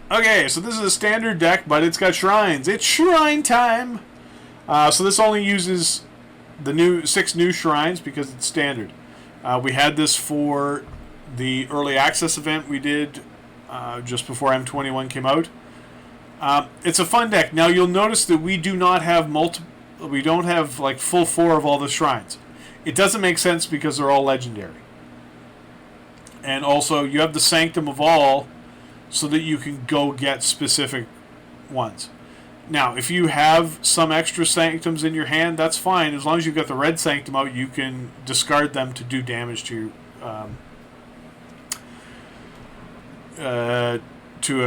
Okay, so this is a standard deck, but it's got shrines. It's shrine time! So this only uses the 6 new shrines because it's standard. We had this for the early access event we did just before M21 came out. It's a fun deck. Now you'll notice that we do not have we don't have like full 4 of all the shrines. It doesn't make sense because they're all legendary. And also you have the Sanctum of All so that you can go get specific ones. Now, if you have some extra Sanctums in your hand, that's fine. As long as you've got the red Sanctum out, you can discard them to do damage to a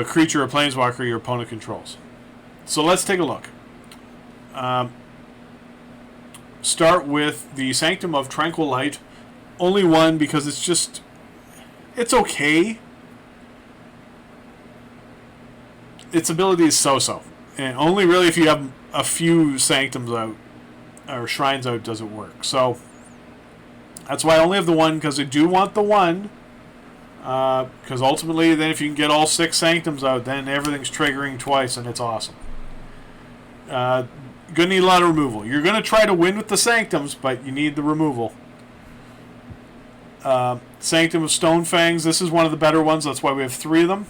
creature or planeswalker your opponent controls. So let's take a look. Start with the Sanctum of Tranquil Light. Only one because it's okay. Its ability is so-so. And only really if you have a few Sanctums out or Shrines out does it work. So that's why I only have the one, because I do want the one. Because ultimately then if you can get all 6 Sanctums out, then everything's triggering twice and it's awesome. Gonna need a lot of removal. You're gonna try to win with the Sanctums, but you need the removal. Sanctum of Stonefangs. This is one of the better ones. That's why we have 3 of them.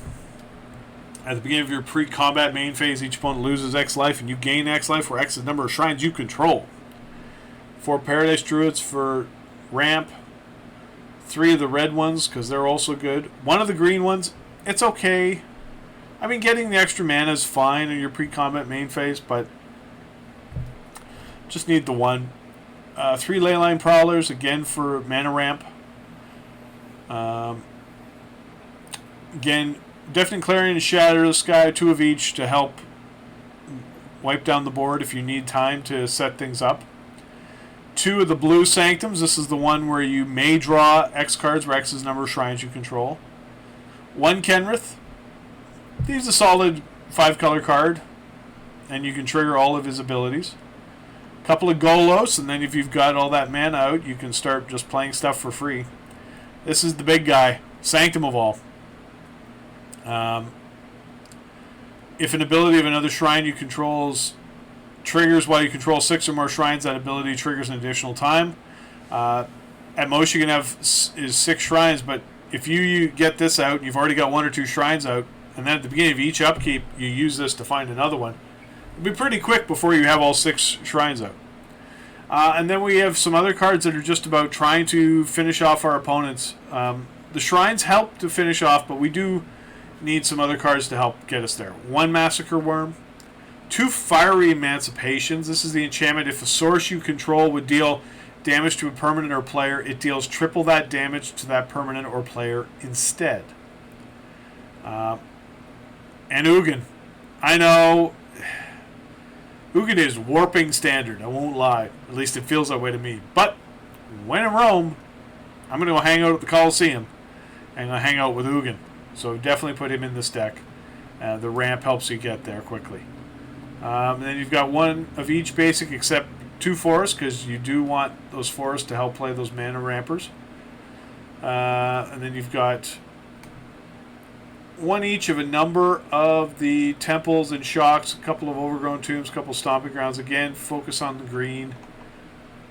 At the beginning of your pre-combat main phase, each opponent loses X life, and you gain X life, where X is the number of shrines you control. 4 Paradise Druids for ramp. 3 of the red ones, because they're also good. 1 of the green ones, it's okay. I mean, getting the extra mana is fine in your pre-combat main phase, but just need the 1. 3 Leyline Prowlers, again for mana ramp. Again, Deafening Clarion and Shatter the Sky, 2 of each to help wipe down the board if you need time to set things up. 2 of the blue Sanctums. This is the one where you may draw X cards, where X is the number of shrines you control. 1 Kenrith. He's a solid 5-color card, and you can trigger all of his abilities. A couple of Golos, and then if you've got all that mana out, you can start just playing stuff for free. This is the big guy, Sanctum of All. If an ability of another shrine you controls triggers while you control 6 or more shrines, that ability triggers an additional time. At most you can have is 6 shrines, but if you get this out and you've already got 1 or 2 shrines out, and then at the beginning of each upkeep you use this to find another one, it'll be pretty quick before you have all 6 shrines out. And then we have some other cards that are just about trying to finish off our opponents. The shrines help to finish off, but we do need some other cards to help get us there. 1 Massacre Worm. 2 Fiery Emancipations. This is the enchantment. If a source you control would deal damage to a permanent or player, it deals triple that damage to that permanent or player instead. And Ugin. I know Ugin is warping standard, I won't lie. At least it feels that way to me. But when in Rome, I'm going to go hang out at the Coliseum and hang out with Ugin. So definitely put him in this deck. The ramp helps you get there quickly. And then you've got 1 of each basic except 2 forests, because you do want those forests to help play those mana rampers. And then you've got 1 each of a number of the temples and shocks, a couple of overgrown tombs, a couple of stomping grounds. Again, focus on the green.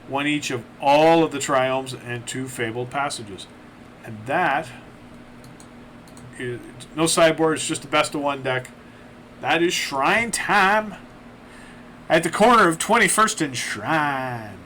1 each of all of the triomes and 2 fabled passages. And that is no sideboard, it's just the best of 1 deck. That is Shrine time at the corner of 21st and Shrine.